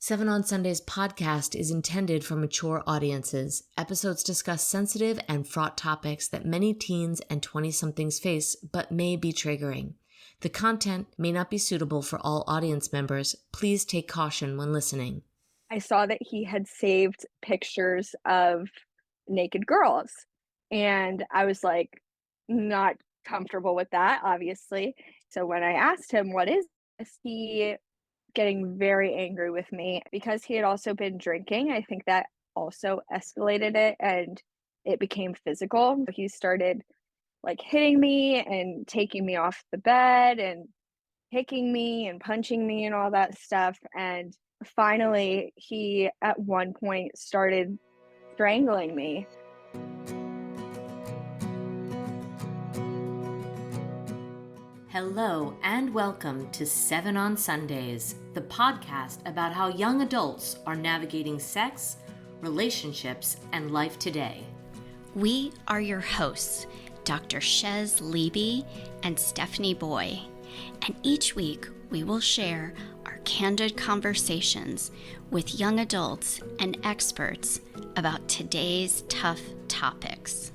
Seven on Sundays podcast is intended for mature audiences. Episodes discuss sensitive and fraught topics that many teens and 20-somethings face, but may be triggering. The content may not be suitable for all audience members. Please take caution when listening. I saw that he had saved pictures of naked girls, and I was, not comfortable with that, obviously. So when I asked him, "What is this?" he getting very angry with me because he had also been drinking. I think that also escalated it, and it became physical. He started, hitting me and taking me off the bed and kicking me and punching me and all that stuff, and finally, he, at one point, started strangling me. Hello and welcome to Seven on Sundays, the podcast about how young adults are navigating sex, relationships, and life today. We are your hosts, Dr. Shez Leby and Stephanie Boy, and each week we will share our candid conversations with young adults and experts about today's tough topics.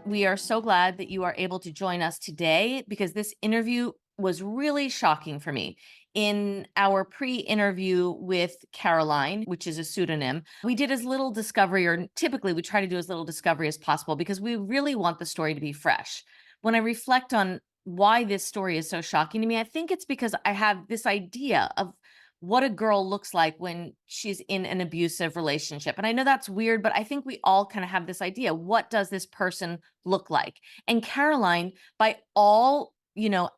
We are so glad that you are able to join us today because this interview was really shocking for me. In our pre-interview with Karoline, which is a pseudonym, we did as little discovery, or typically we try to do as little discovery as possible because we really want the story to be fresh. When I reflect on why this story is so shocking to me, I think it's because I have this idea of what a girl looks like when she's in an abusive relationship. And I know that's weird, but I think we all kind of have this idea. What does this person look like? And Karoline, by all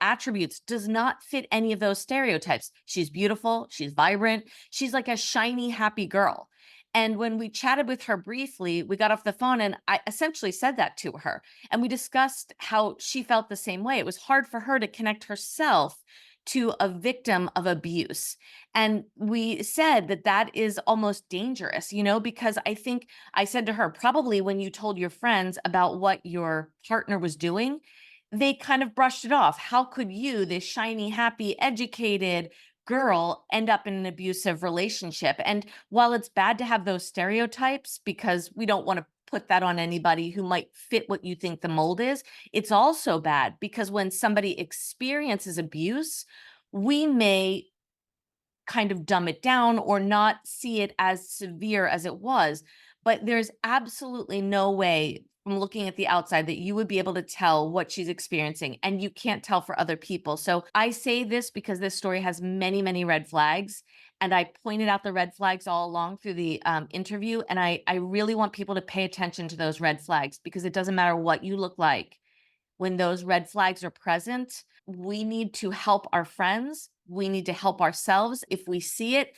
attributes, does not fit any of those stereotypes. She's beautiful. She's vibrant. She's like a shiny, happy girl. And when we chatted with her briefly, we got off the phone and I essentially said that to her. And we discussed how she felt the same way. It was hard for her to connect herself to a victim of abuse. And we said that that is almost dangerous, because I think I said to her, probably when you told your friends about what your partner was doing, they kind of brushed it off. How could you, this shiny, happy, educated girl, end up in an abusive relationship? And while it's bad to have those stereotypes because we don't want to put that on anybody who might fit what you think the mold is, it's also bad because when somebody experiences abuse, we may kind of dumb it down or not see it as severe as it was. But there's absolutely no way from looking at the outside that you would be able to tell what she's experiencing, and you can't tell for other people. So I say this because this story has many, many red flags, and I pointed out the red flags all along through the interview, and I really want people to pay attention to those red flags because it doesn't matter what you look like. When those red flags are present, we need to help our friends. We need to help ourselves. If we see it,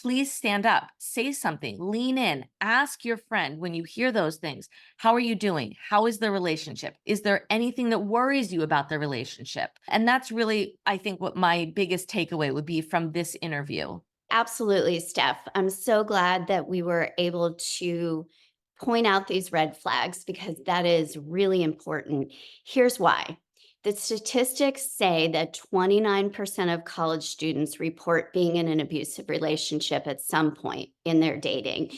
please stand up, say something, lean in, ask your friend when you hear those things. How are you doing? How is the relationship? Is there anything that worries you about the relationship? And that's really, I think, what my biggest takeaway would be from this interview. Absolutely, Steph. I'm so glad that we were able to point out these red flags because that is really important. Here's why. The statistics say that 29% of college students report being in an abusive relationship at some point in their dating.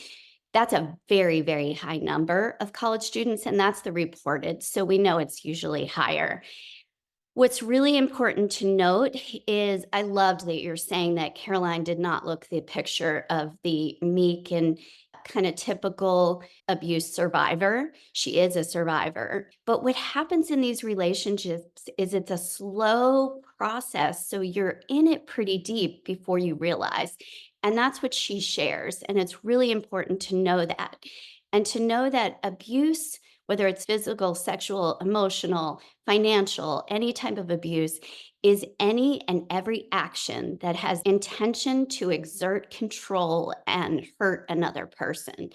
That's a very, very high number of college students, and that's the reported. So we know it's usually higher. What's really important to note is I loved that you're saying that Karoline did not look the picture of the meek and kind of typical abuse survivor. She is a survivor. But what happens in these relationships is it's a slow process. So you're in it pretty deep before you realize. And that's what she shares. And it's really important to know that. And to know that abuse, whether it's physical, sexual, emotional, financial, any type of abuse, is any and every action that has intention to exert control and hurt another person.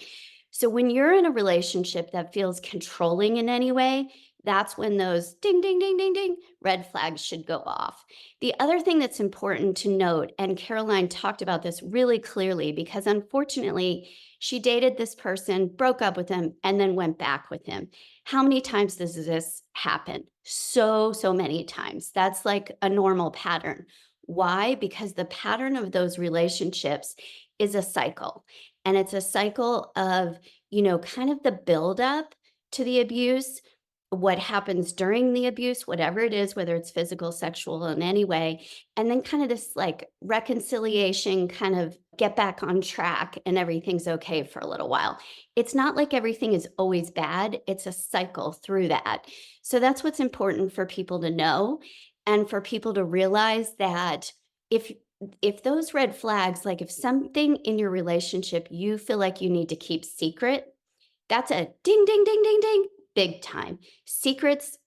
So when you're in a relationship that feels controlling in any way, that's when those ding, ding, ding, ding, ding red flags should go off. The other thing that's important to note, and Caroline talked about this really clearly because unfortunately, she dated this person, broke up with him, and then went back with him. How many times does this happen? So many times. That's like a normal pattern. Why? Because the pattern of those relationships is a cycle. And it's a cycle of, kind of the buildup to the abuse, what happens during the abuse, whatever it is, whether it's physical, sexual, in any way, and then kind of this like reconciliation, kind of get back on track and everything's okay for a little while. It's not like everything is always bad, it's a cycle through that. So that's what's important for people to know and for people to realize that if if those red flags, like if something in your relationship you feel like you need to keep secret, that's a ding, ding, ding, ding, ding, big time. Secrets,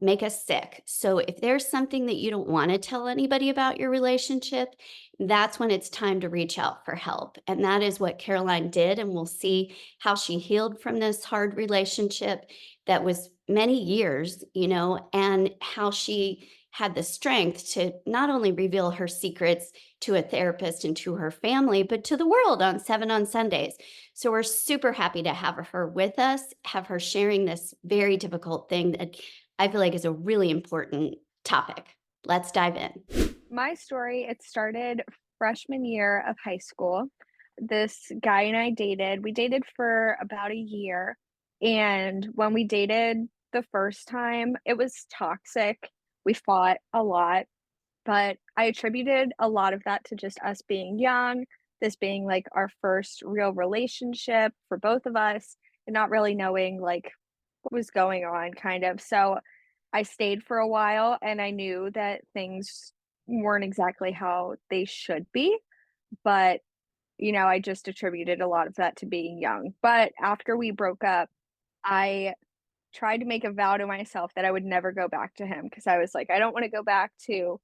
make us sick. So if there's something that you don't want to tell anybody about your relationship, that's when it's time to reach out for help. And that is what Caroline did. And we'll see how she healed from this hard relationship that was many years, and how she had the strength to not only reveal her secrets to a therapist and to her family, but to the world on 7 on Sundays. So we're super happy to have her with us, have her sharing this very difficult thing that I feel like is a really important topic. Let's dive in. My story, it started freshman year of high school. This guy and I dated. We dated for about a year. And when we dated the first time, it was toxic. We fought a lot, but I attributed a lot of that to just us being young, this being like our first real relationship for both of us, and not really knowing like what was going on, kind of. So I stayed for a while and I knew that things weren't exactly how they should be, but I just attributed a lot of that to being young. But after we broke up, I tried to make a vow to myself that I would never go back to him because I was like, I don't want to go back to,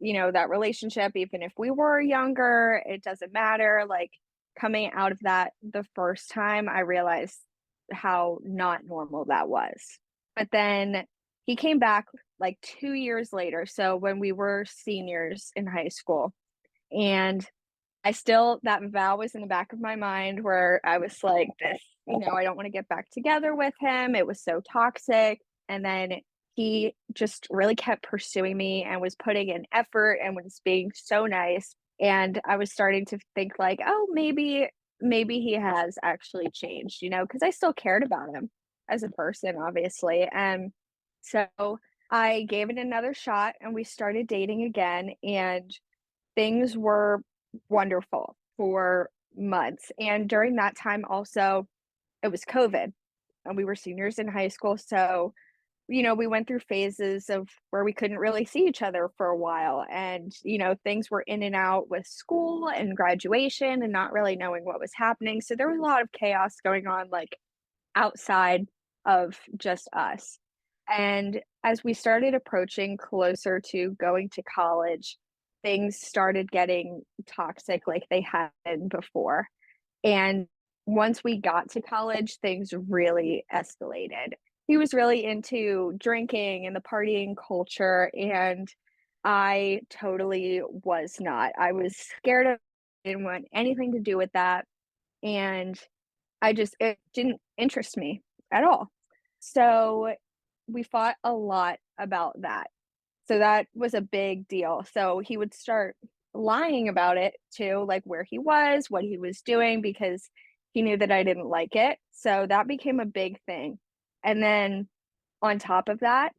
that relationship, even if we were younger, it doesn't matter. Like coming out of that the first time, I realized how not normal that was. But then he came back like 2 years later. So when we were seniors in high school, and that vow was in the back of my mind where I was like, this, I don't want to get back together with him. It was so toxic. And then he just really kept pursuing me and was putting in effort and was being so nice. And I was starting to think like, oh, maybe he has actually changed, because I still cared about him as a person, obviously. And so I gave it another shot and we started dating again. And things were wonderful for months. And during that time also, it was COVID and we were seniors in high school. So, we went through phases of where we couldn't really see each other for a while. And, things were in and out with school and graduation and not really knowing what was happening. So there was a lot of chaos going on, like outside of just us. And as we started approaching closer to going to college, things started getting toxic like they had been before. And once we got to college, things really escalated. He was really into drinking and the partying culture, and I totally was not. I was scared of didn't want anything to do with that, and it didn't interest me at all. So we fought a lot about that. So that was a big deal. So he would start lying about it too, like where he was, what he was doing, because he knew that I didn't like it. So that became a big thing. And then on top of that,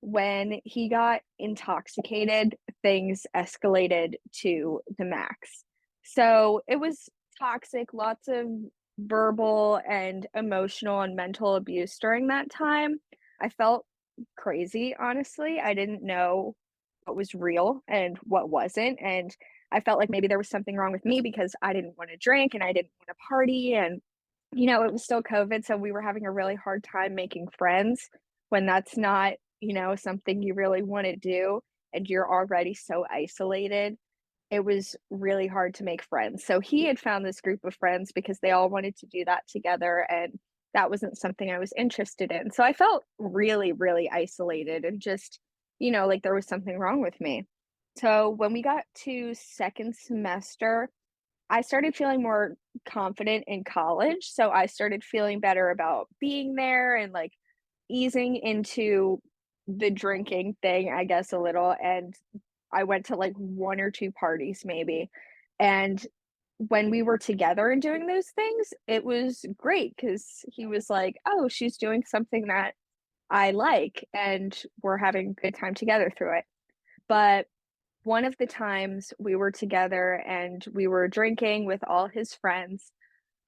when he got intoxicated, things escalated to the max. So it was toxic, lots of verbal and emotional and mental abuse during that time. I felt crazy, honestly. I didn't know what was real and what wasn't. And I felt like maybe there was something wrong with me because I didn't want to drink and I didn't want to party. And, it was still COVID. So we were having a really hard time making friends when that's not, something you really want to do and you're already so isolated. It was really hard to make friends. So he had found this group of friends because they all wanted to do that together. And that wasn't something I was interested in. So I felt really, really isolated and just, like there was something wrong with me. So when we got to second semester, I started feeling more confident in college. So I started feeling better about being there and like easing into the drinking thing, I guess, a little. And I went to like one or two parties maybe. And when we were together and doing those things, it was great because he was like, oh, she's doing something that I like. And we're having a good time together through it. But one of the times we were together and we were drinking with all his friends,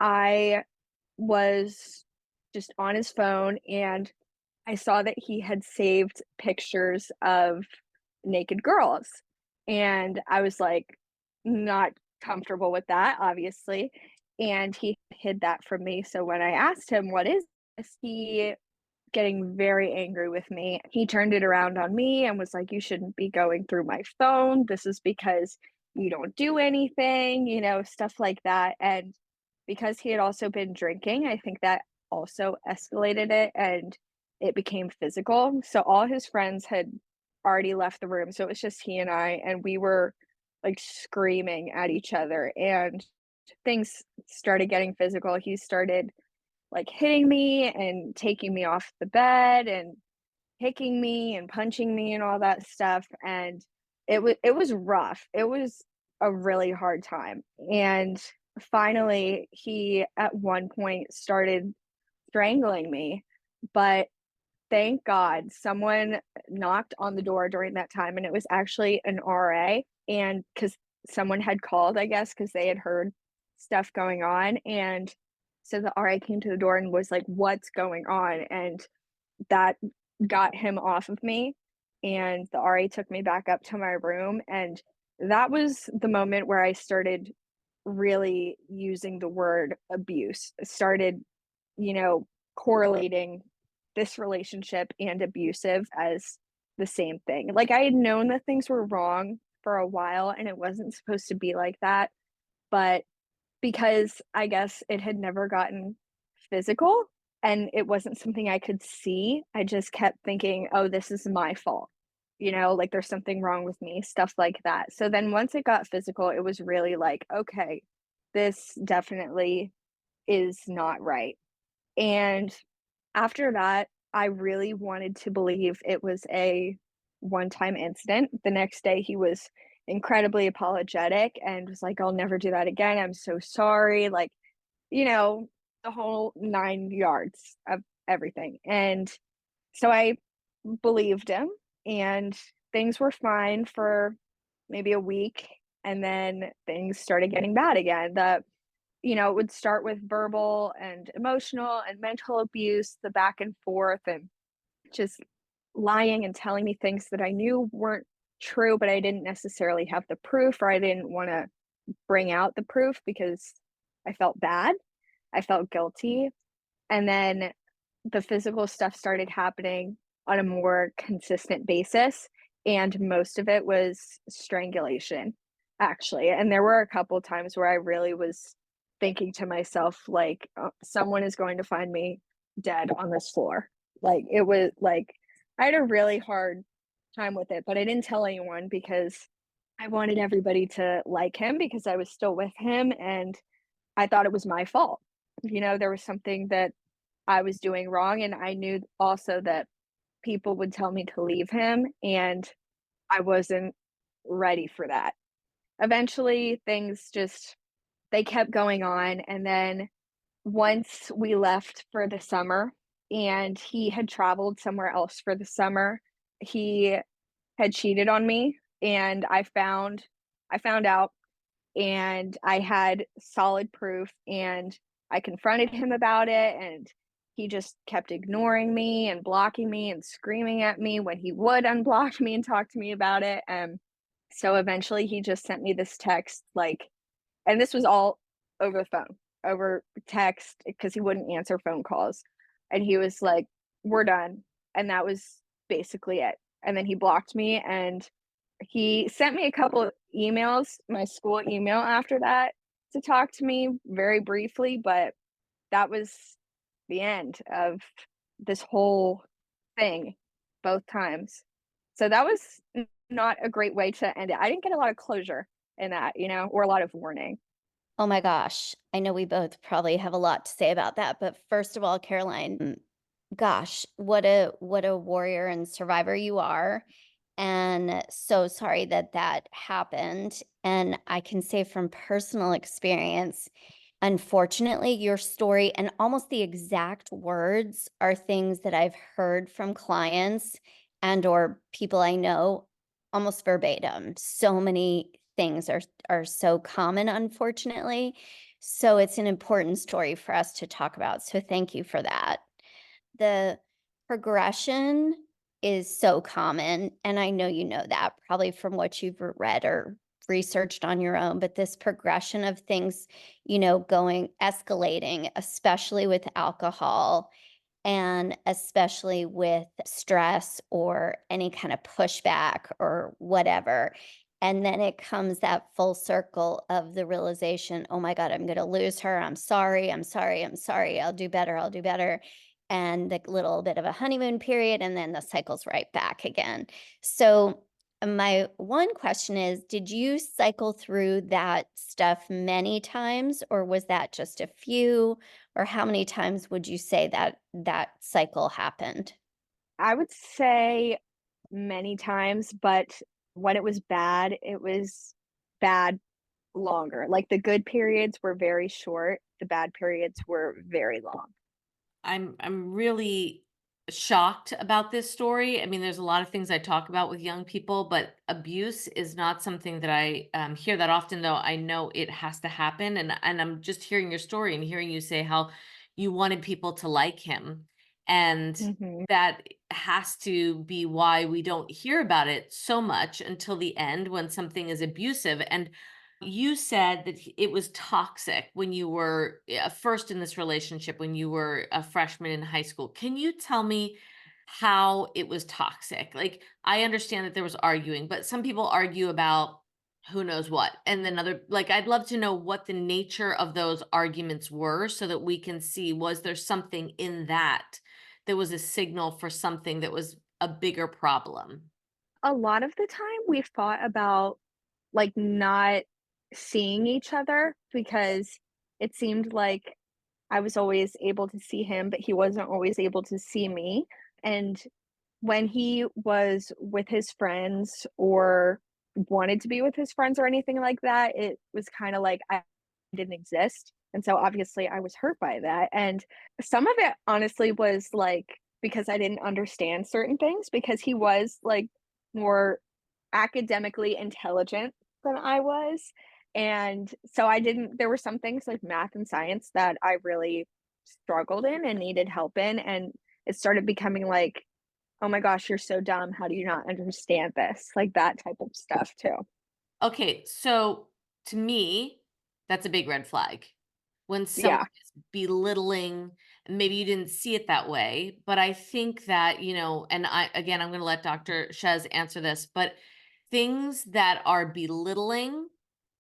I was just on his phone and I saw that he had saved pictures of naked girls. And I was like, not comfortable with that, obviously. And he hid that from me. So when I asked him, what is this? He getting very angry with me. He turned it around on me and was like, "You shouldn't be going through my phone. This is because you don't do anything," stuff like that. And because he had also been drinking, I think that also escalated it and it became physical. So all his friends had already left the room. So it was just he and we were like screaming at each other and things started getting physical. He started like hitting me and taking me off the bed and kicking me and punching me and all that stuff, and it was rough. It was a really hard time, and finally, he at one point started strangling me, but thank God someone knocked on the door during that time, and it was actually an RA, and because someone had called, I guess, because they had heard stuff going on, and so the RA came to the door and was like, "What's going on?" And that got him off of me, and the RA took me back up to my room, and that was the moment where I started really using the word abuse. Started, you know, correlating this relationship and abusive as the same thing. Like, I had known that things were wrong for a while, and it wasn't supposed to be like that, but because I guess it had never gotten physical and it wasn't something I could see, I just kept thinking, "Oh, this is my fault." Like there's something wrong with me, stuff like that. So then once it got physical, it was really like, "Okay, this definitely is not right." And after that, I really wanted to believe it was a one-time incident. The next day, he was incredibly apologetic and was like, "I'll never do that again. I'm so sorry." Like, you know, the whole 9 yards of everything. And so I believed him, and things were fine for maybe a week, and then things started getting bad again. It would start with verbal and emotional and mental abuse, the back and forth, and just lying and telling me things that I knew weren't true, but I didn't necessarily have the proof, or I didn't want to bring out the proof because I felt bad. I felt guilty. And then the physical stuff started happening on a more consistent basis. And most of it was strangulation, actually. And there were a couple times where I really was thinking to myself, like, someone is going to find me dead on this floor. Like, it was like, I had a really hard time with it, but I didn't tell anyone because I wanted everybody to like him because I was still with him. And I thought it was my fault. There was something that I was doing wrong, and I knew also that people would tell me to leave him, and I wasn't ready for that. Eventually, things just they kept going on, and then once we left for the summer and he had traveled somewhere else for the summer, he had cheated on me, and I found out, and I had solid proof, and I confronted him about it, and he just kept ignoring me and blocking me and screaming at me when he would unblock me and talk to me about it. So eventually he just sent me this text, like, and this was all over the phone, over text, because he wouldn't answer phone calls. And he was like, "We're done." And that was basically it. And then he blocked me, and he sent me a couple of emails, my school email after that, to talk to me very briefly, but that was the end of this whole thing both times. So that was not a great way to end it. I didn't get a lot of closure in that, or a lot of warning. Oh my gosh. I know we both probably have a lot to say about that, but first of all, Caroline, gosh, what a warrior and survivor you are. And so sorry that that happened. And I can say from personal experience, unfortunately, your story and almost the exact words are things that I've heard from clients and or people I know almost verbatim. So many things are so common, unfortunately. So it's an important story for us to talk about. So thank you for that. The progression is so common, and I know you know that probably from what you've read or researched on your own, but this progression of things, going escalating, especially with alcohol and especially with stress or any kind of pushback or whatever. And then it comes that full circle of the realization, oh my God, I'm going to lose her. I'm sorry. I'm sorry. I'm sorry. I'll do better. I'll do better. And the little bit of a honeymoon period, and then the cycle's right back again. So, my one question is, did you cycle through that stuff many times, or was that just a few? Or how many times would you say that that cycle happened? I would say many times, but when it was bad longer. Like the good periods were very short, the bad periods were very long. I'm really shocked about this story. I mean, there's a lot of things I talk about with young people, but abuse is not something that I hear that often. Though I know it has to happen, and I'm just hearing your story and hearing you say how you wanted people to like him, and Mhm. that has to be why we don't hear about it so much until the end when something is abusive. And you said that it was toxic when you were first in this relationship, when you were a freshman in high school. Can you tell me how it was toxic? Like, I understand that there was arguing, but some people argue about who knows what. And then I'd love to know what the nature of those arguments were so that we can see, was there something in that was a signal for something that was a bigger problem? A lot of the time we fought about, like, not seeing each other because it seemed like I was always able to see him, but he wasn't always able to see me, and when he was with his friends or wanted to be with his friends or anything like that, it was kinda like I didn't exist, and so obviously I was hurt by that, and some of it honestly was, like, because I didn't understand certain things because he was, like, more academically intelligent than I was, and so I didn't there were some things like math and science that I really struggled in and needed help in, and it started becoming like, "Oh my gosh, you're so dumb. How do you not understand this?" Like that type of stuff too. Okay, so to me, that's a big red flag. When someone Yeah. is belittling, and maybe you didn't see it that way, but I think that, and I'm going to let Dr. Shez answer this, but things that are belittling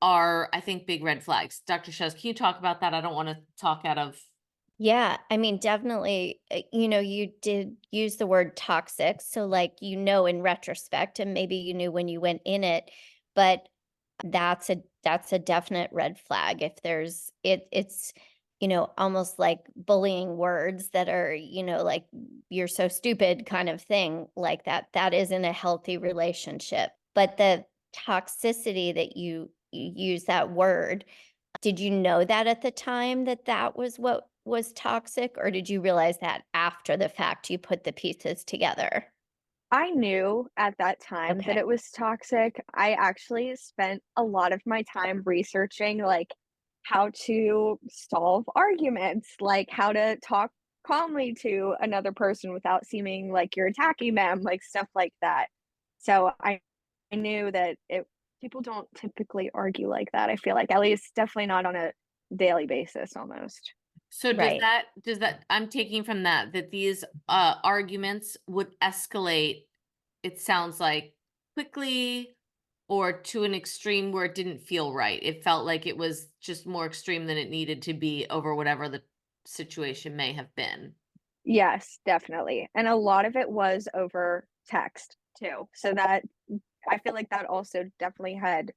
are, I think, big red flags. Dr. Shez, can you talk about that? I don't want to talk out of. Yeah, I mean, definitely, you did use the word toxic. So, like, in retrospect, and maybe you knew when you went in it, but that's a definite red flag. If it's, almost like bullying words that are, like you're so stupid kind of thing like that. That isn't a healthy relationship. But the toxicity that you use that word, did you know that at the time that that was what was toxic, or did you realize that after the fact you put the pieces together? I knew at that time that Okay. it was toxic. I actually spent a lot of my time researching, like, how to solve arguments, like, how to talk calmly to another person without seeming like you're attacking them, like, stuff like that. So I knew that it people don't typically argue like that, I feel like, at least definitely not on a daily basis almost. So Right. does that I'm taking from that these arguments would escalate, it sounds like, quickly, or to an extreme where it didn't feel right. It felt like it was just more extreme than it needed to be over whatever the situation may have been. Yes, definitely, and a lot of it was over text too, so that I feel like that also definitely had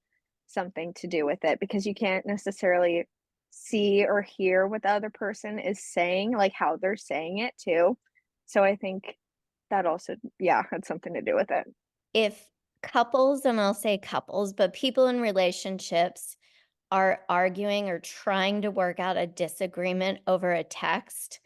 something to do with it because you can't necessarily see or hear what the other person is saying, like, how they're saying it too. So I think that also, yeah, had something to do with it. If couples, and I'll say couples, but people in relationships are arguing or trying to work out a disagreement over a text,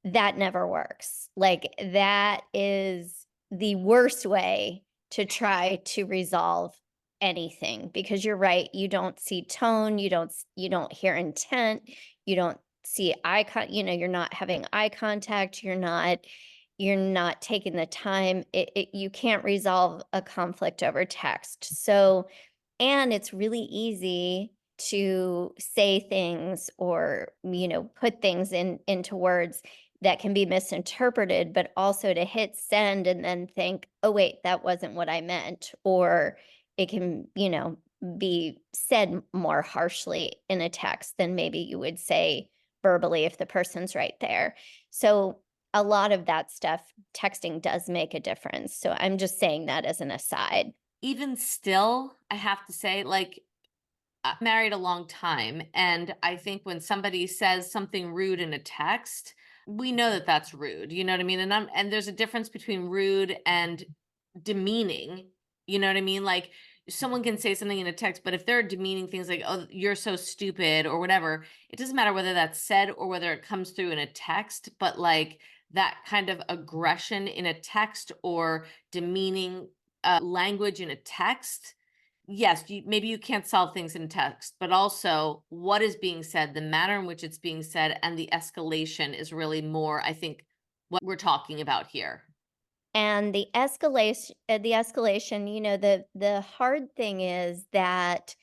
that never works. Like, that is the worst way to try to resolve anything because you're right, you don't see tone, you don't hear intent, you don't see you're not having eye contact, you're not taking the time. You can't resolve a conflict over text. So, and it's really easy to say things or, put things into words that can be misinterpreted, but also to hit send and then think, oh, wait, that wasn't what I meant. Or it can, be said more harshly in a text than maybe you would say verbally if the person's right there. So a lot of that stuff, texting does make a difference. So I'm just saying that as an aside. Even still, I have to say, like, I'm married a long time, and I think when somebody says something rude in a text, we know that that's rude. You know what I mean? And there's a difference between rude and demeaning. You know what I mean? Like, someone can say something in a text, but if they're demeaning things like, "Oh, you're so stupid," or whatever, it doesn't matter whether that's said or whether it comes through in a text. But like that kind of aggression in a text or demeaning language in a text, yes, maybe you can't solve things in text, but also what is being said, the manner in which it's being said, and the escalation is really more, I think, what we're talking about here. And the escalation, the hard thing is that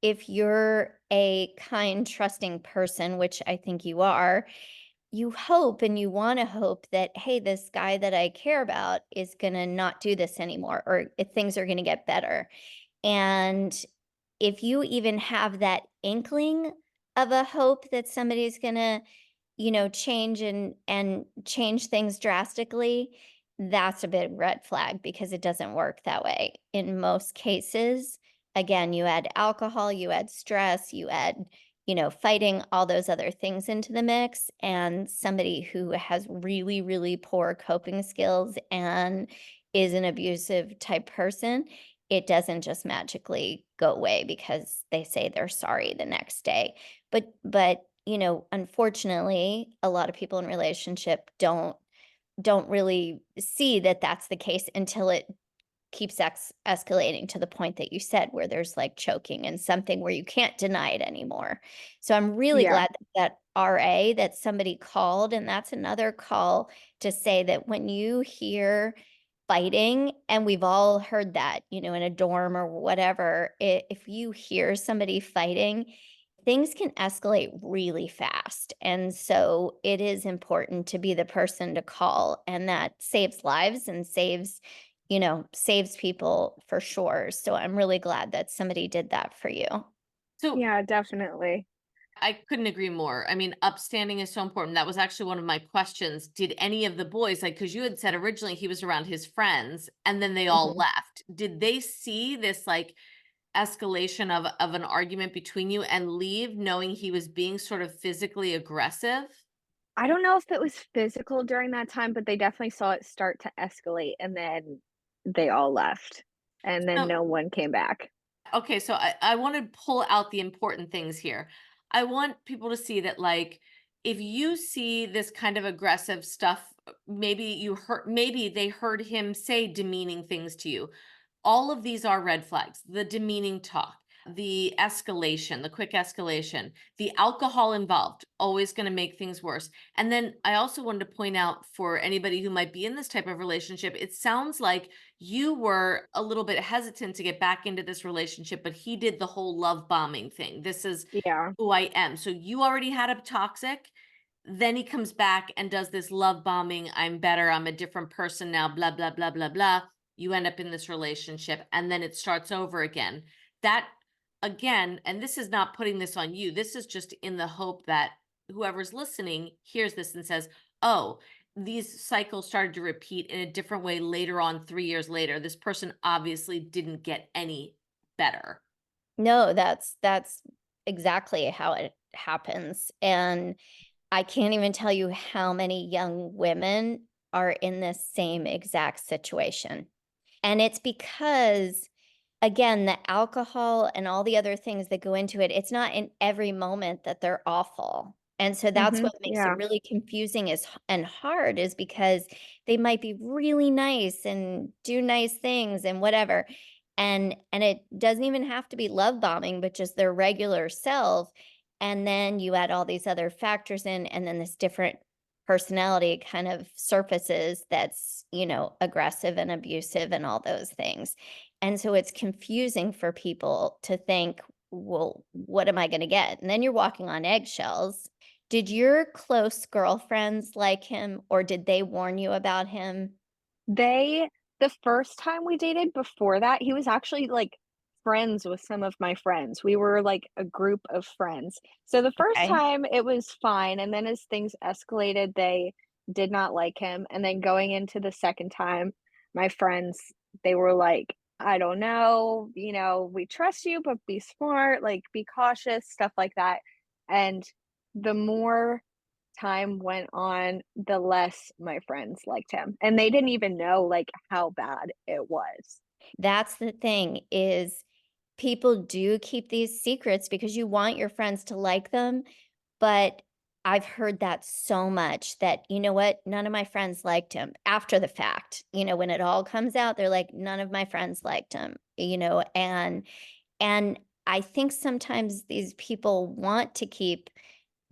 if you're a kind, trusting person, which I think you are, you hope and you want to hope that, hey, this guy that I care about is going to not do this anymore, or if things are going to get better. And if you even have that inkling of a hope that somebody's going to, change and change things drastically, that's a big red flag because it doesn't work that way. In most cases, again, you add alcohol, you add stress, you add, fighting, all those other things into the mix. And somebody who has really, really poor coping skills and is an abusive type person, it doesn't just magically go away because they say they're sorry the next day. But unfortunately, a lot of people in relationship don't really see that that's the case until it keeps escalating to the point that you said where there's like choking and something where you can't deny it anymore. So I'm really Yeah. glad that RA that somebody called, and that's another call to say that when you hear fighting, and we've all heard that, in a dorm or whatever, if you hear somebody fighting, things can escalate really fast. And so it is important to be the person to call, and that saves lives and saves people for sure. So I'm really glad that somebody did that for you. So Yeah, definitely. I couldn't agree more. I mean, upstanding is so important. That was actually one of my questions. Did any of the boys, like, because you had said originally he was around his friends and then they all Mhm. left. Did they see this like escalation of an argument between you and leave knowing he was being sort of physically aggressive? I don't know if it was physical during that time, but they definitely saw it start to escalate, and then they all left, and then So no one came back. okay, so I want to pull out the important things here. I want people to see that, like, if you see this kind of aggressive stuff, maybe they heard him say demeaning things to you. All of these are red flags. The demeaning talk, the escalation, the quick escalation, the alcohol involved, always going to make things worse. And then I also wanted to point out for anybody who might be in this type of relationship, it sounds like you were a little bit hesitant to get back into this relationship, but he did the whole love bombing thing. This is Yeah. who I am. So you already had a toxic. Then he comes back and does this love bombing. I'm better. I'm a different person now, blah, blah, blah, blah, blah. You end up in this relationship and then it starts over again. That again, and this is not putting this on you. This is just in the hope that whoever's listening hears this and says, oh, these cycles started to repeat in a different way later on, 3 years later. This person obviously didn't get any better. No, that's exactly how it happens, and I can't even tell you how many young women are in this same exact situation. And it's because, again, the alcohol and all the other things that go into it, it's not in every moment that they're awful. And so that's what makes it Yeah. really confusing and hard is because they might be really nice and do nice things and whatever. And it doesn't even have to be love bombing, but just their regular self. And then you add all these other factors in, and then this different personality kind of surfaces that's, aggressive and abusive and all those things. And so it's confusing for people to think, well, what am I going to get? And then you're walking on eggshells. Did your close girlfriends like him, or did they warn you about him? They the first time we dated before that, he was actually, like, friends with some of my friends. We were, like, a group of friends. So the first Okay. time, it was fine, and then as things escalated, they did not like him, and then going into the second time, my friends, they were like, "I don't know, we trust you, but be smart, like, be cautious," stuff like that, and the more time went on, the less my friends liked him, and they didn't even know, like, how bad it was. That's the thing is people do keep these secrets because you want your friends to like them. But I've heard that so much that, you know what? None of my friends liked him after the fact. When it all comes out, they're like, none of my friends liked him, and I think sometimes these people want to keep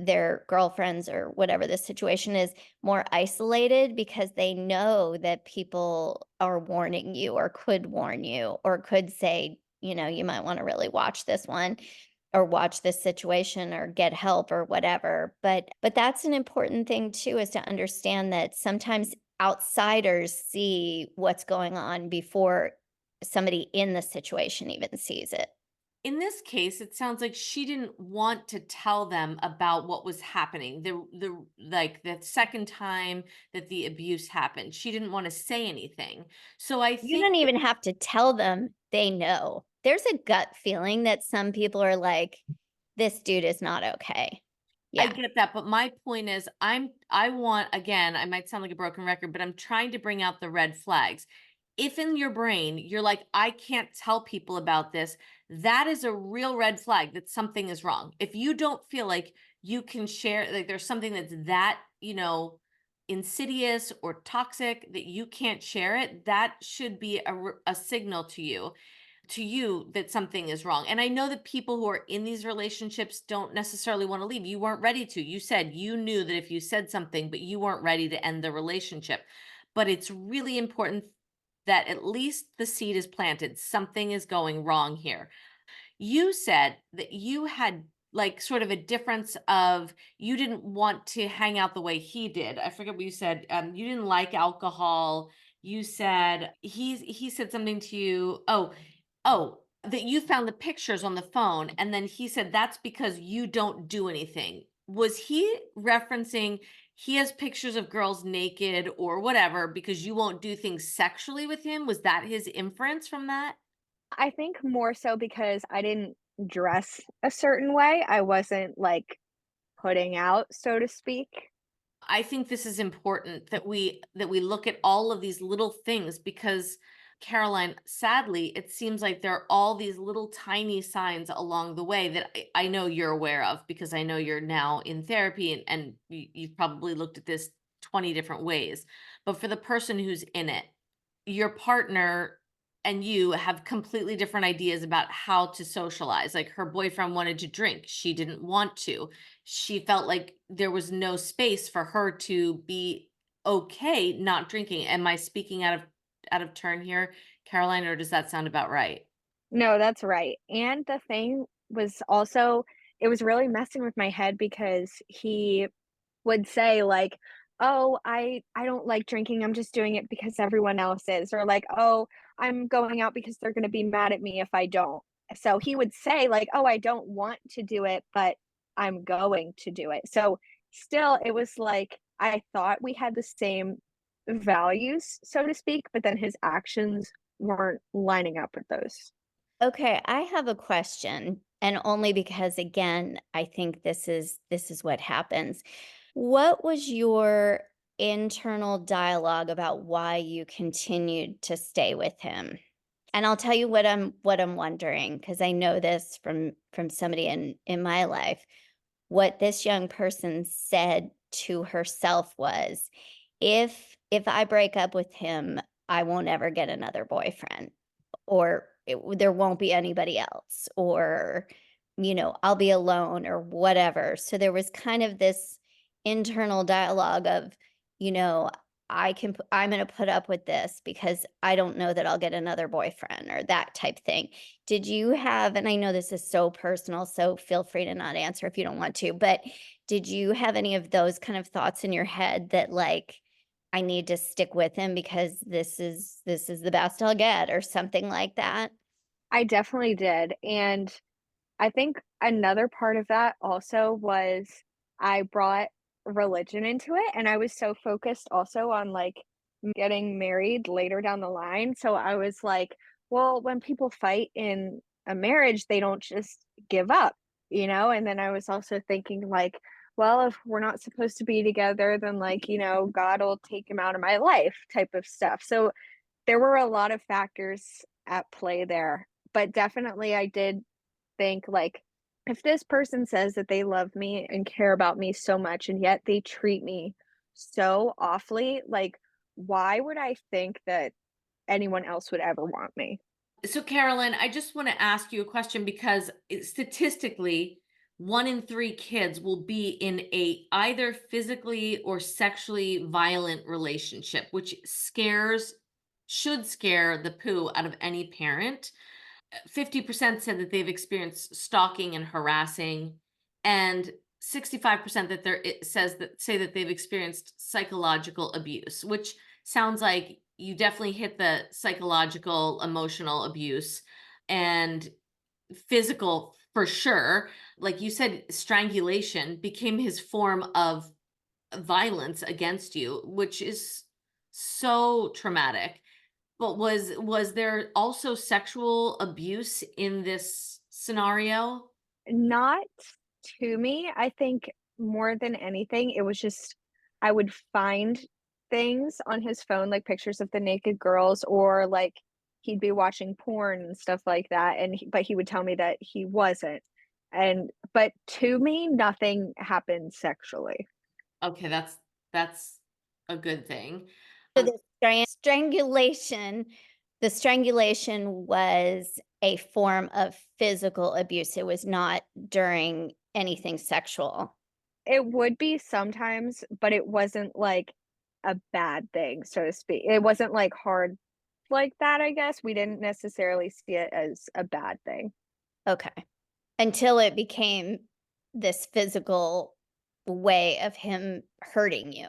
their girlfriends or whatever the situation is more isolated because they know that people are warning you or could warn you or could say, you might want to really watch this one or watch this situation or get help or whatever. But that's an important thing too, is to understand that sometimes outsiders see what's going on before somebody in the situation even sees it. In this case, it sounds like she didn't want to tell them about what was happening. The second time that the abuse happened, she didn't want to say anything. So I You think don't even have to tell them, they know. There's a gut feeling that some people are like, this dude is not okay. I Yeah. get that, but my point is I want, again, I might sound like a broken record, but I'm trying to bring out the red flags. If in your brain you're like, I can't tell people about this, that is a real red flag that something is wrong. If you don't feel like you can share, like there's something that's that, insidious or toxic that you can't share it, that should be a signal to you that something is wrong. And I know that people who are in these relationships don't necessarily want to leave. You weren't ready to. You said you knew that if you said something, but you weren't ready to end the relationship. But it's really important that at least the seed is planted. Something is going wrong here. You said that you had like sort of a difference of you didn't want to hang out the way he did. I forget what you said. You didn't like alcohol. You said he said something to you. Oh, that you found the pictures on the phone, and then he said that's because you don't do anything. Was he referencing he has pictures of girls naked or whatever because you won't do things sexually with him? Was that his inference from that? I think more so because I didn't dress a certain way, I wasn't, like, putting out, so to speak. I think this is important that we look at all of these little things because Caroline, sadly, it seems like there are all these little tiny signs along the way that I know you're aware of because I know you're now in therapy and you've probably looked at this 20 different ways. But for the person who's in it, your partner and you have completely different ideas about how to socialize. Like her boyfriend wanted to drink, she didn't want to. She felt like there was no space for her to be okay not drinking. Am I speaking out of turn here, Caroline, or does that sound about right? No, that's right, and the thing was also it was really messing with my head because he would say like, "Oh, I don't like drinking, I'm just doing it because everyone else is," or like, "Oh, I'm going out because they're gonna be mad at me if I don't." So he would say like, "Oh, I don't want to do it, but I'm going to do it. So still, it was like I thought we had the same values, so to speak, but then his actions weren't lining up with those. Okay, I have a question, and only because again, I think this is what happens. What was your internal dialogue about why you continued to stay with him? And I'll tell you what I'm wondering, because I know this from somebody in my life. What this young person said to herself was, if I break up with him, I won't ever get another boyfriend, or there won't be anybody else, or I'll be alone or whatever. So there was kind of this internal dialogue of, you know I'm going to put up with this because I don't know that I'll get another boyfriend, or that type thing. Did you have, and I know this is so personal, so feel free to not answer if you don't want to, but did you have any of those kind of thoughts in your head that, like, I need to stick with him because this is the best I'll get, or something like that? I definitely did, and I think another part of that also was I brought religion into it, and I was so focused also on, like, getting married later down the line, so I was like, "Well, when people fight in a marriage, they don't just give up," you know? And then I was also thinking, like, "Well, if we're not supposed to be together, then, like, God will take him out of my life," type of stuff. So there were a lot of factors at play there, but definitely I did think, like, if this person says that they love me and care about me so much and yet they treat me so awfully, like, why would I think that anyone else would ever want me? So, Carolyn, I just want to ask you a question because statistically, 1 in 3 kids will be in a either physically or sexually violent relationship, which should scare the poo out of any parent. 50% said that they've experienced stalking and harassing, and 65% that it says that say that they've experienced psychological abuse, which sounds like you definitely hit the psychological, emotional abuse, and physical for sure. Like you said, strangulation became his form of violence against you, which is so traumatic. But was there also sexual abuse in this scenario? Not to me. I think more than anything, it was just I would find things on his phone, like pictures of the naked girls, or like he'd be watching porn and stuff like that. But he would tell me that he wasn't. But to me, nothing happened sexually. Okay, that's a good thing. So the strangulation was a form of physical abuse. It was not during anything sexual. It would be sometimes, but it wasn't like a bad thing, so to speak. It wasn't like hard like that, I guess. We didn't necessarily see it as a bad thing. Okay. Until it became this physical way of him hurting you,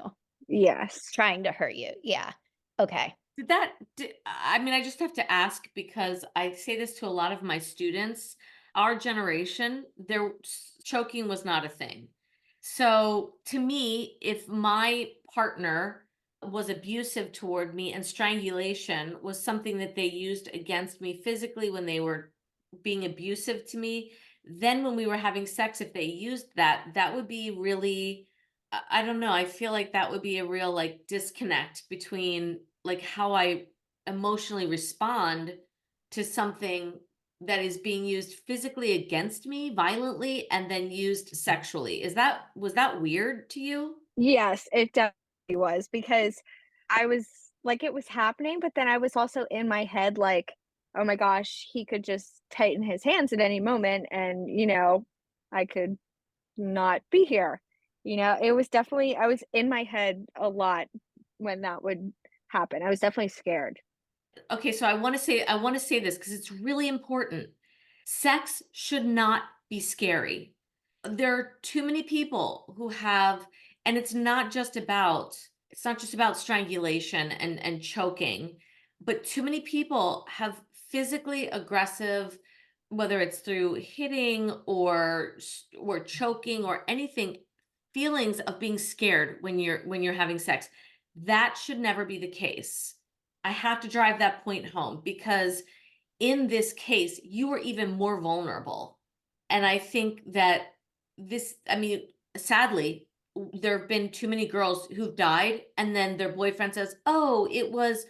Yes. trying to hurt you. Yeah. Okay. I mean, I just have to ask because I say this to a lot of my students. Our generation, choking was not a thing. So to me, if my partner was abusive toward me and strangulation was something that they used against me physically when they were being abusive to me, then when we were having sex, if they used that, that would be really, I don't know. I feel like that would be a real like disconnect between like how I emotionally respond to something that is being used physically against me violently and then used sexually. Was that weird to you? Yes, it definitely was because I was like, it was happening, but then I was also in my head like, "Oh my gosh, he could just tighten his hands at any moment and, I could not be here." It was definitely I was in my head a lot when that would happen. I was definitely scared. Okay, so I want to say this because it's really important. Sex should not be scary. There are too many people who have, and it's not just about strangulation and choking, but too many people have physically aggressive whether it's through hitting or choking or anything, feelings of being scared when you're having sex, that should never be the case. I have to drive that point home because in this case you were even more vulnerable. And I think that I mean, sadly, there have been too many girls who've died and then their boyfriend says, oh, it was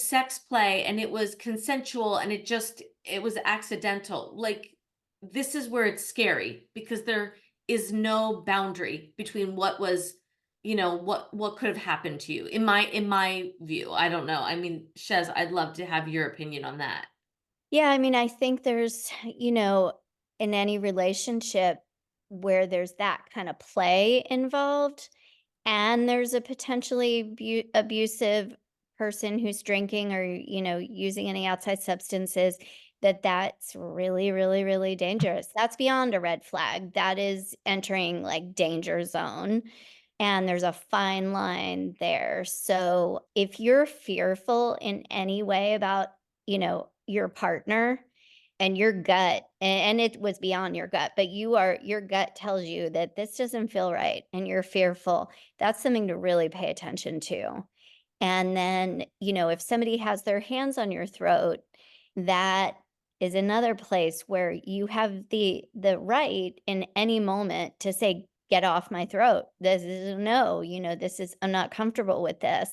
sex play and it was consensual and it was accidental. Like, this is where it's scary because there is no boundary between what was, what could have happened to you. In my view, I don't know. I mean, Shez, I'd love to have your opinion on that. Yeah, I mean, I think there's, in any relationship where there's that kind of play involved, and there's a potentially abusive person who's drinking or, using any outside substances, that's really, really, really dangerous. That's beyond a red flag. That is entering like danger zone. And there's a fine line there. So if you're fearful in any way about, your partner and your gut, and it was beyond your gut, but your gut tells you that this doesn't feel right and you're fearful, that's something to really pay attention to. And then, if somebody has their hands on your throat, that is another place where you have the right in any moment to say, "Get off my throat. This is no, this is I'm not comfortable with this."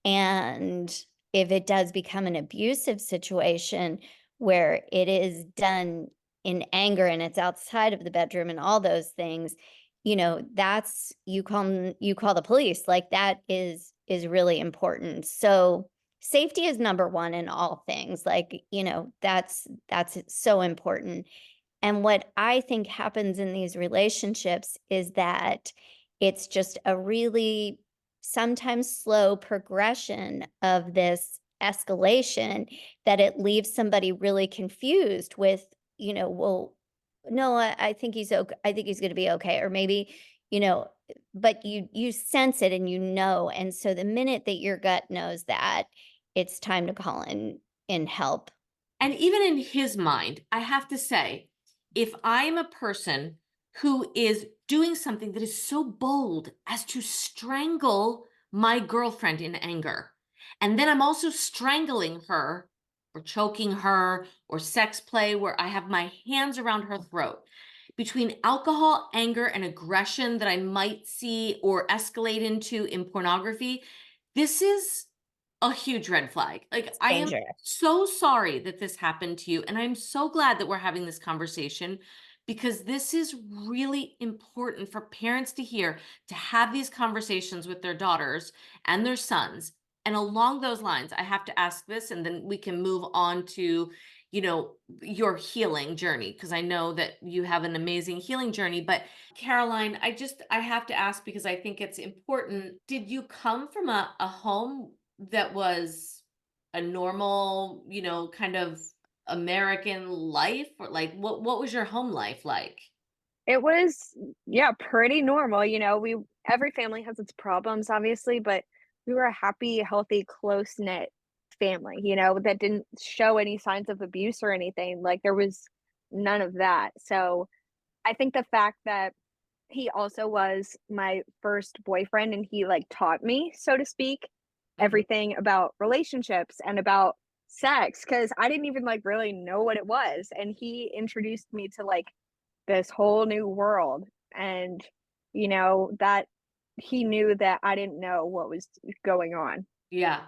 And if it does become an abusive situation where it is done in anger and it's outside of the bedroom and all those things, that's you call the police. Like, that is really important. So safety is number one in all things. Like, that's so important. And what I think happens in these relationships is that it's just a really sometimes slow progression of this escalation, that it leaves somebody really confused with, well, no, I think he's okay. I think he's going to be okay. Or maybe, you know, but you sense it and and so the minute that your gut knows that, it's time to call in help. And even in his mind, I have to say, if I'm a person who is doing something that is so bold as to strangle my girlfriend in anger, and then I'm also strangling her or choking her or sex play where I have my hands around her throat, between alcohol, anger, and aggression that I might see or escalate into in pornography, this is a huge red flag. Like, I am Dangerous. so sorry that this happened to you. And I'm so glad that we're having this conversation because this is really important for parents to hear, to have these conversations with their daughters and their sons. And along those lines, I have to ask this, and then we can move on to, your healing journey, because I know that you have an amazing healing journey. But Caroline, I have to ask because I think it's important. Did you come from a home that was a normal, kind of American life? Or like, what was your home life like? It was, yeah, pretty normal. Every family has its problems, obviously, but we were a happy, healthy, close-knit family, that didn't show any signs of abuse or anything. Like, there was none of that. So, I think the fact that he also was my first boyfriend and he, like, taught me, so to speak, Mhm. everything about relationships and about sex, because I didn't even, like, really know what it was, and he introduced me to, like, this whole new world, and, that he knew that I didn't know what was going on. Yeah.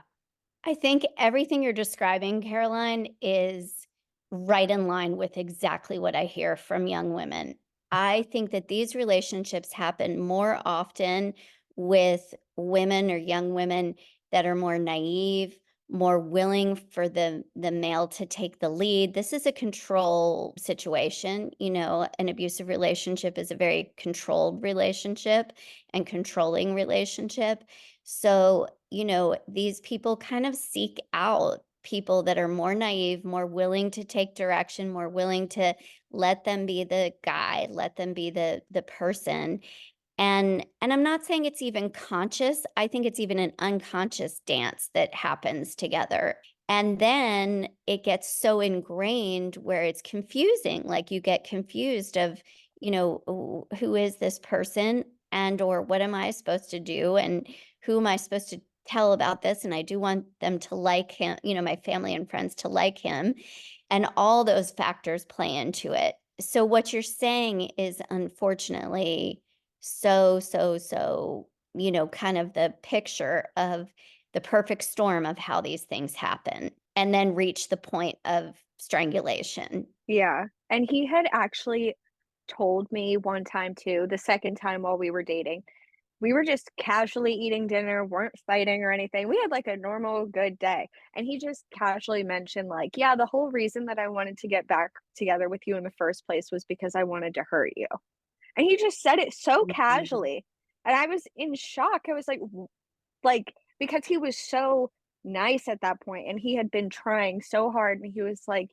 I think everything you're describing, Caroline, is right in line with exactly what I hear from young women. I think that these relationships happen more often with women or young women that are more naive, more willing for the male to take the lead. This is a control situation. An abusive relationship is a very controlled relationship and controlling relationship. So, these people kind of seek out people that are more naive, more willing to take direction, more willing to let them be the guide, let them be the person. And I'm not saying it's even conscious. I think it's even an unconscious dance that happens together. And then it gets so ingrained where it's confusing. Like you get confused of, who is this person and or what am I supposed to do and who am I supposed to tell about this? And I do want them to like him, my family and friends to like him. And all those factors play into it. So what you're saying is unfortunately so, kind of the picture of the perfect storm of how these things happen and then reach the point of strangulation. Yeah, and he had actually told me one time too, the second time while we were dating. We were just casually eating dinner, weren't fighting or anything. We had, like, a normal good day, and he just casually mentioned, like, "Yeah, the whole reason that I wanted to get back together with you in the first place was because I wanted to hurt you." And he just said it so Mhm. casually, and I was in shock. I was like, "W," like, because he was so nice at that point, and he had been trying so hard, and he was like,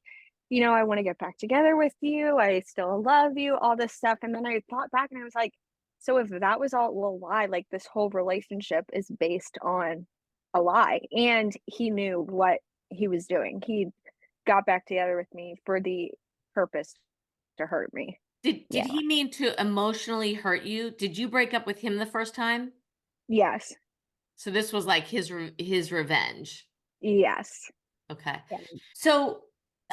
"I wanna get back together with you, I still love you," all this stuff, and then I thought back and I was like, "So if that was all a lie, like, this whole relationship is based on a lie," and he knew what he was doing. He got back together with me for the purpose to hurt me. Did Yeah. he mean to emotionally hurt you? Did you break up with him the first time? Yes. So this was like his revenge. Yes. Okay. Yeah. So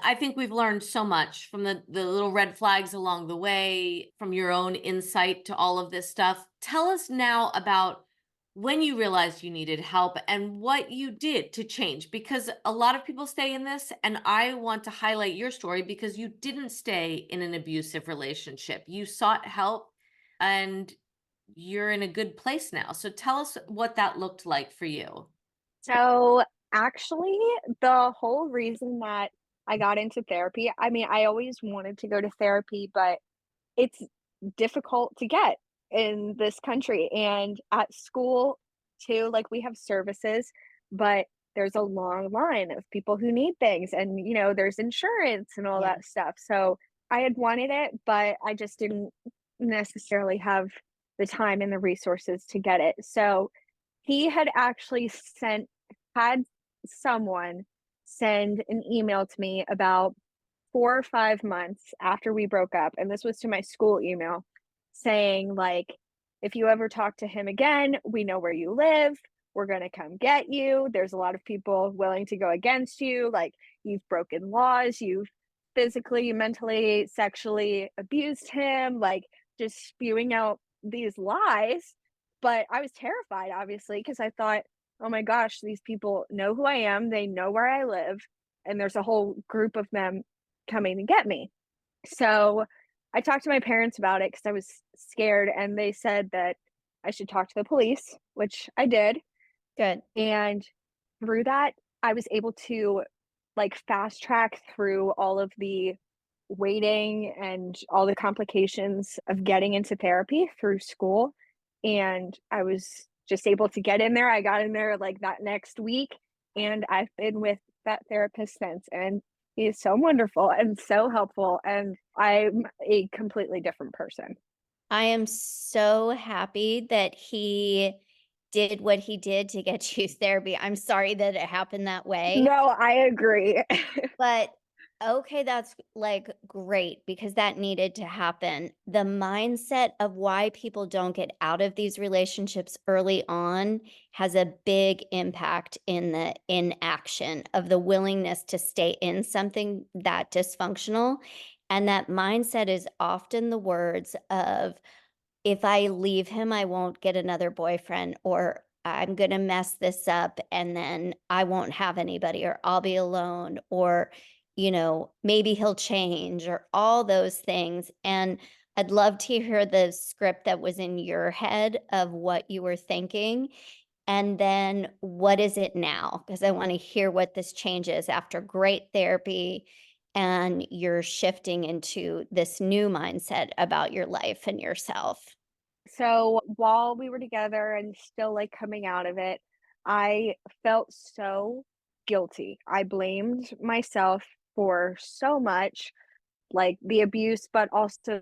I think we've learned so much from the little red flags along the way, from your own insight to all of this stuff. Tell us now about when you realized you needed help and what you did to change, because a lot of people stay in this, and I want to highlight your story because you didn't stay in an abusive relationship. You sought help and you're in a good place now. So tell us what that looked like for you. So, actually, the whole reason that I got into therapy, I mean, I always wanted to go to therapy, but it's difficult to get in this country, and at school too, like, we have services, but there's a long line of people who need things, and, there's insurance and all Yeah. that stuff, so I had wanted it, but I just didn't necessarily have the time and the resources to get it, so he had actually had someone send an email to me about 4 or 5 months after we broke up, and this was to my school email, saying, like, "If you ever talk to him again, we know where you live, we're gonna come get you, there's a lot of people willing to go against you, like, you've broken laws, you've physically, mentally, sexually abused him," like, just spewing out these lies, but I was terrified, obviously, because I thought, "Oh my gosh, these people know who I am, they know where I live, and there's a whole group of them coming to get me." So, I talked to my parents about it because I was scared, and they said that I should talk to the police, which I did, Good. and through that, I was able to, like, fast track through all of the waiting and all the complications of getting into therapy through school, and I was just able to get in there. I got in there, like, that next week, and I've been with that therapist since, and he is so wonderful and so helpful, and I'm a completely different person. I am so happy that he did what he did to get you therapy. I'm sorry that it happened that way. No, I agree. But okay, that's like great because that needed to happen. The mindset of why people don't get out of these relationships early on has a big impact in the inaction of the willingness to stay in something that dysfunctional. And that mindset is often the words of, if I leave him, I won't get another boyfriend, or I'm going to mess this up and then I won't have anybody, or I'll be alone, or, maybe he'll change, or all those things. And I'd love to hear the script that was in your head of what you were thinking. And then what is it now? Because I want to hear what this changes after great therapy and you're shifting into this new mindset about your life and yourself. So, while we were together and still, like, coming out of it, I felt so guilty. I blamed myself for so much, like, the abuse, but also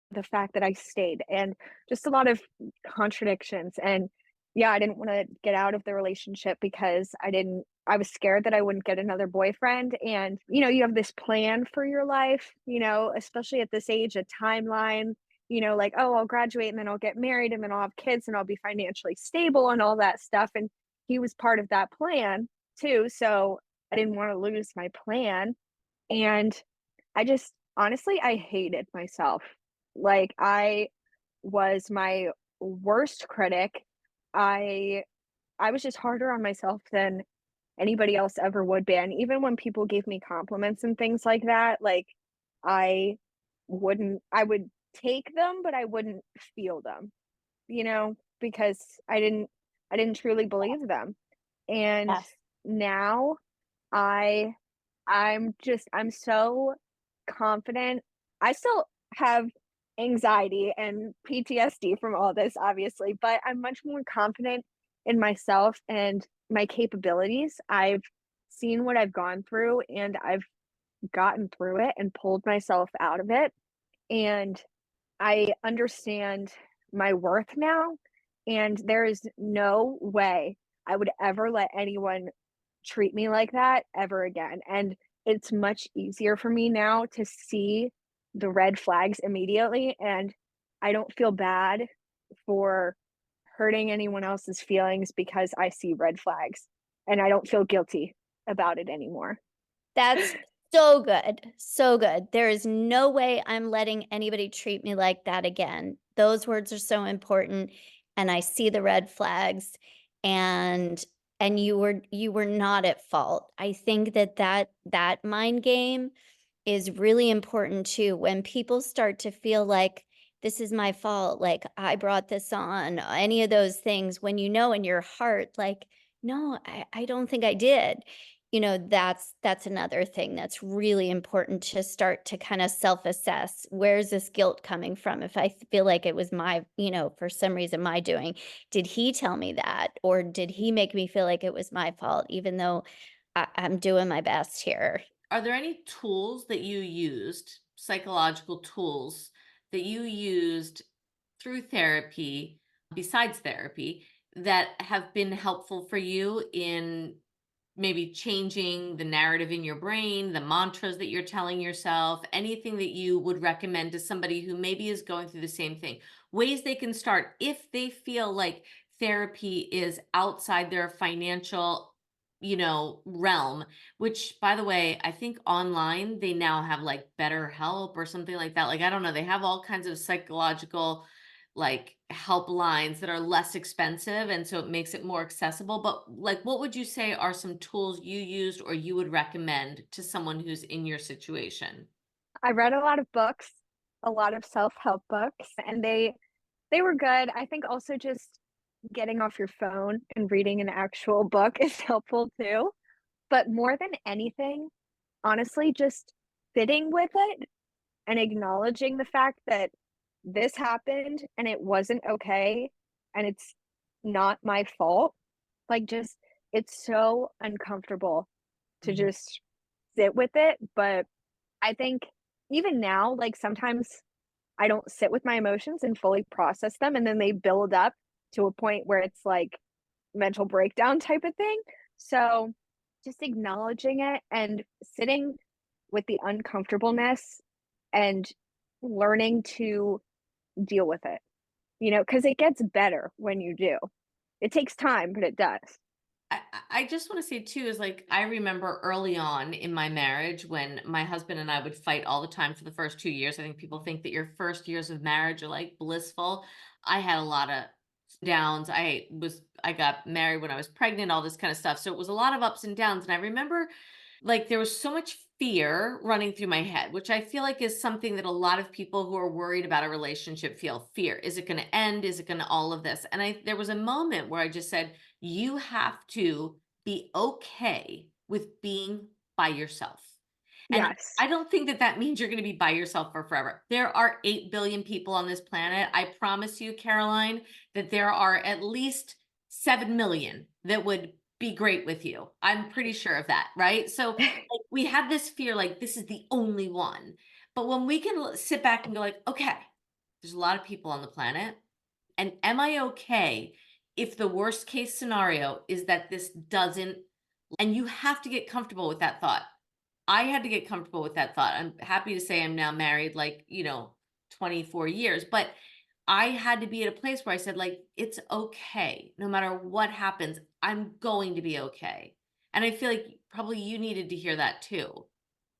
the fact that I stayed, and just a lot of contradictions, and yeah, I didn't want to get out of the relationship because I was scared that I wouldn't get another boyfriend. And, you have this plan for your life, especially at this age, a timeline, like, oh, I'll graduate and then I'll get married and then I'll have kids and I'll be financially stable and all that stuff. And he was part of that plan too. So I didn't want to lose my plan. And I just honestly, I hated myself. Like, I was my worst critic. I I was just harder on myself than anybody else ever would be, and even when people gave me compliments and things like that, like, I I would take them, but I wouldn't feel them, because I didn't truly believe them. And Yes. now I I'm so confident. I still have anxiety and PTSD from all this, obviously, but I'm much more confident in myself and my capabilities. I've seen what I've gone through and I've gotten through it and pulled myself out of it. And I understand my worth now. And there is no way I would ever let anyone treat me like that ever again. And it's much easier for me now to see the red flags immediately. And I don't feel bad for hurting anyone else's feelings because I see red flags. And I don't feel guilty about it anymore. That's so good, so good. There is no way I'm letting anybody treat me like that again. Those words are so important, and I see the red flags, and you were not at fault. I think that mind game is really important too. When people start to feel like this is my fault, like I brought this on, any of those things, when you know in your heart, like, no, I don't think I did. That's another thing that's really important to start to kind of self-assess. Where's this guilt coming from? If I feel like it was for some reason my doing, did he tell me that? Or did he make me feel like it was my fault, even though I'm doing my best here? Are there any tools that you used, psychological tools that you used through therapy, besides therapy, that have been helpful for you in maybe changing the narrative in your brain, the mantras that you're telling yourself, anything that you would recommend to somebody who maybe is going through the same thing? Ways they can start if they feel like therapy is outside their financial, realm, which by the way, I think online they now have like better help or something like that. Like, I don't know, they have all kinds of psychological like helplines that are less expensive, and so it makes it more accessible. But like, what would you say are some tools you used or you would recommend to someone who's in your situation? I read a lot of books, a lot of self-help books, and they were good. I think also just getting off your phone and reading an actual book is helpful too. But more than anything, honestly, just sitting with it and acknowledging the fact that this happened and it wasn't okay and it's not my fault. Like, just it's so uncomfortable to Mhm. just sit with it. But I think even now, like, sometimes I don't sit with my emotions and fully process them, and then they build up to a point where it's like mental breakdown type of thing. So just acknowledging it and sitting with the uncomfortableness and learning to deal with it, because it gets better when you do. It takes time, but it does. I just want to say too is like, I remember early on in my marriage when my husband and I would fight all the time for the first 2 years. I think people think that your first years of marriage are like blissful. I had a lot of downs. I got married when I was pregnant, all this kind of stuff. So it was a lot of ups and downs. And I remember like there was so much fear running through my head, which I feel like is something that a lot of people who are worried about a relationship feel. Fear. Is it going to end? Is it going to all of this? And there was a moment where I just said, you have to be okay with being by yourself. And Yes. I don't think that that means you're going to be by yourself for forever. There are 8 billion people on this planet. I promise you, Caroline, that there are at least 7 million that would be great with you. I'm pretty sure of that, right? So like, we have this fear like this is the only one. But when we can sit back and go like, okay, there's a lot of people on the planet. And am I okay if the worst case scenario is that this doesn't, and you have to get comfortable with that thought. I had to get comfortable with that thought. I'm happy to say I'm now married, like, 24 years, but I had to be at a place where I said, like, it's okay. No matter what happens, I'm going to be okay. And I feel like probably you needed to hear that too.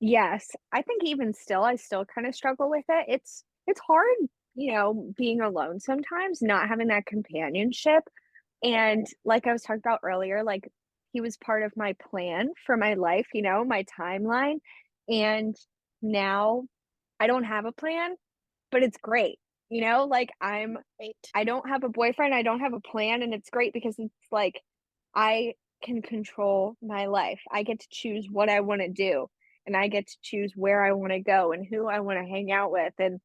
Yes, I think even still, I still kinda struggle with it. It's hard, being alone sometimes, not having that companionship, and like I was talking about earlier, like, he was part of my plan for my life, my timeline, and now I don't have a plan, but it's great, like, Great. I don't have a boyfriend, I don't have a plan, and it's great because it's like I can control my life. I get to choose what I wanna do, and I get to choose where I wanna go and who I wanna hang out with, and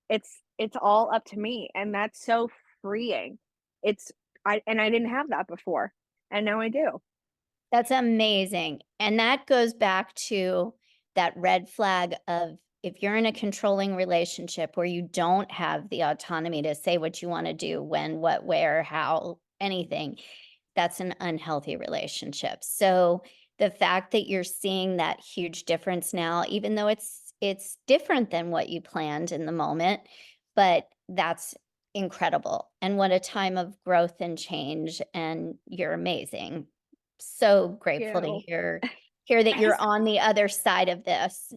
it's all up to me, and that's so freeing. It's I didn't have that before, and now I do. That's amazing. And that goes back to that red flag of if you're in a controlling relationship where you don't have the autonomy to say what you want to do, when, what, where, how, anything, that's an unhealthy relationship. So the fact that you're seeing that huge difference now, even though it's different than what you planned in the moment, but that's incredible. And what a time of growth and change, and you're amazing. So grateful to You. hear that you're on the other side of this,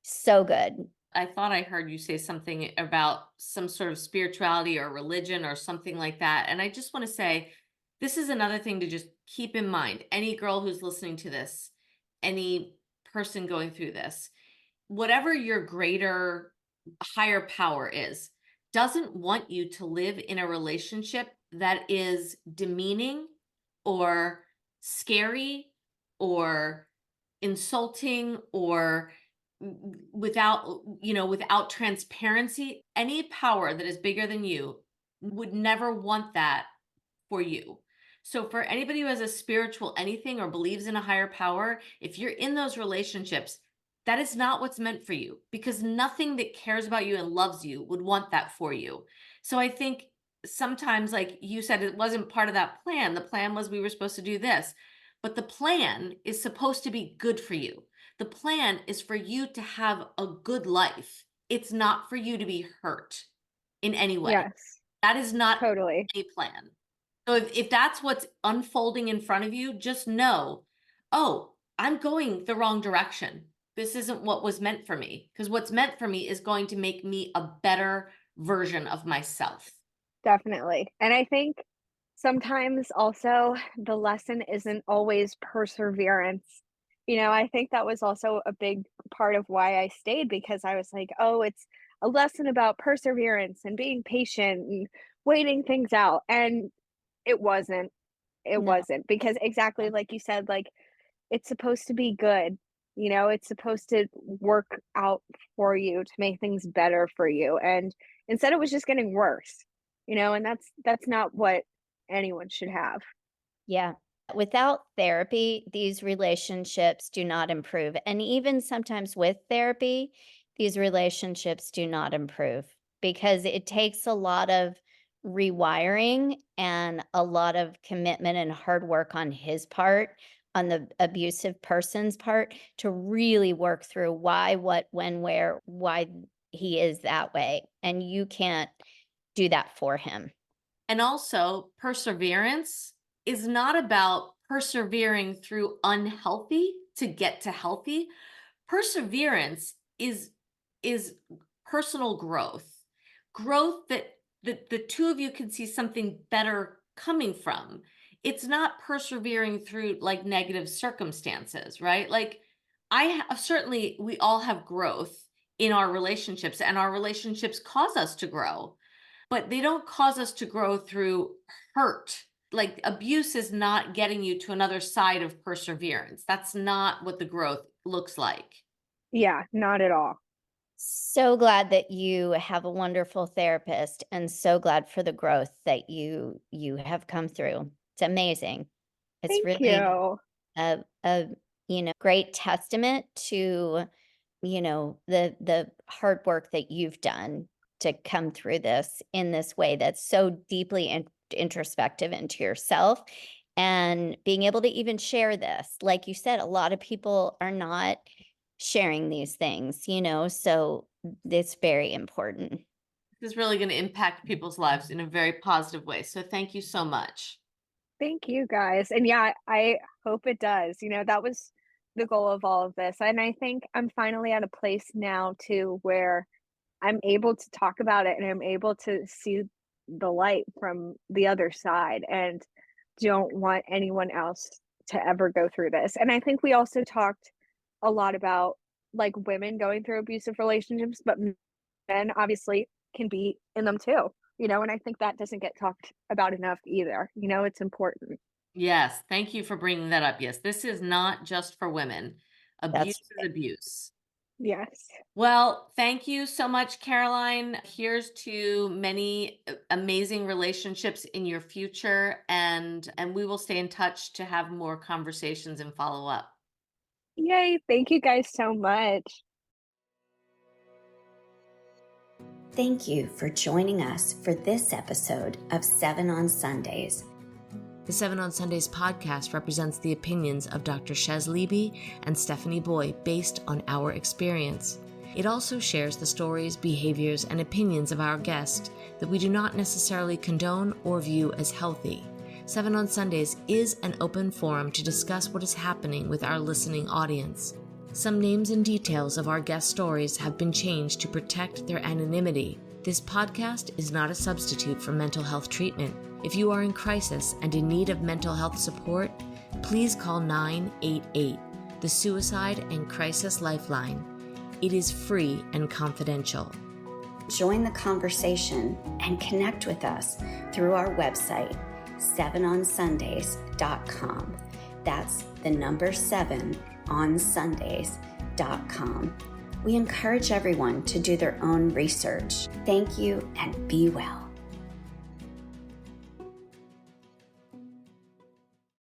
so good. I thought I heard you say something about some sort of spirituality or religion or something like that. And I just want to say, this is another thing to just keep in mind. Any girl who's listening to this, any person going through this, whatever your greater, higher power is, doesn't want you to live in a relationship that is demeaning or scary or insulting or without transparency. Any power that is bigger than you would never want that for you. So for anybody who has a spiritual anything or believes in a higher power, if you're in those relationships, that is not what's meant for you, because nothing that cares about you and loves you would want that for you. So I think sometimes, like you said, it wasn't part of that plan. The plan was we were supposed to do this, but the plan is supposed to be good for you. The plan is for you to have a good life. It's not for you to be hurt in any way. Yes, That is not totally. a plan. So if that's what's unfolding in front of you, just know, oh, I'm going the wrong direction. This isn't what was meant for me, because what's meant for me is going to make me a better version of myself. Definitely. And I think sometimes also the lesson isn't always perseverance. I think that was also a big part of why I stayed because I was like, oh, it's a lesson about perseverance and being patient and waiting things out. And it wasn't. It No. wasn't because exactly like you said, like it's supposed to be good. It's supposed to work out for you to make things better for you. And instead it was just getting worse. And that's not what anyone should have. Yeah. Without therapy, these relationships do not improve. And even sometimes with therapy, these relationships do not improve because it takes a lot of rewiring and a lot of commitment and hard work on his part, on the abusive person's part, to really work through why, what, when, where, why he is that way. And you can't do that for him. And also, perseverance is not about persevering through unhealthy to get to healthy. Perseverance is personal growth. Growth that the two of you can see something better coming from. It's not persevering through like negative circumstances, right? Like certainly we all have growth in our relationships, and our relationships cause us to grow, but they don't cause us to grow through hurt. Like abuse is not getting you to another side of perseverance. That's not what the growth looks like. Yeah, not at all. So glad that you have a wonderful therapist, and so glad for the growth that you have come through. It's amazing. It's Thank really you. a great testament to, the hard work that you've done to come through this in this way that's so deeply introspective into yourself and being able to even share this. Like you said, a lot of people are not sharing these things, so it's very important. This is really going to impact people's lives in a very positive way. So thank you so much. Thank you guys. And yeah, I hope it does. That was the goal of all of this. And I think I'm finally at a place now too where I'm able to talk about it and I'm able to see the light from the other side and don't want anyone else to ever go through this. And I think we also talked a lot about like women going through abusive relationships, but men obviously can be in them too, and I think that doesn't get talked about enough either. It's important. Yes, thank you for bringing that up. Yes, this is not just for women. Abuse That's is abuse. Yes. Well, thank you so much, Caroline. Here's to many amazing relationships in your future, and we will stay in touch to have more conversations and follow up. Yay. Thank you guys so much. Thank you for joining us for this episode of 7 on Sundays. The 7 on Sundays podcast represents the opinions of Dr. Shez Levy and Stephanie Boy based on our experience. It also shares the stories, behaviors, and opinions of our guests that we do not necessarily condone or view as healthy. 7 on Sundays is an open forum to discuss what is happening with our listening audience. Some names and details of our guest stories have been changed to protect their anonymity. This podcast is not a substitute for mental health treatment. If you are in crisis and in need of mental health support, please call 988, the Suicide and Crisis Lifeline. It is free and confidential. Join the conversation and connect with us through our website, 7onsundays.com. That's the number 7onsundays.com. We encourage everyone to do their own research. Thank you and be well.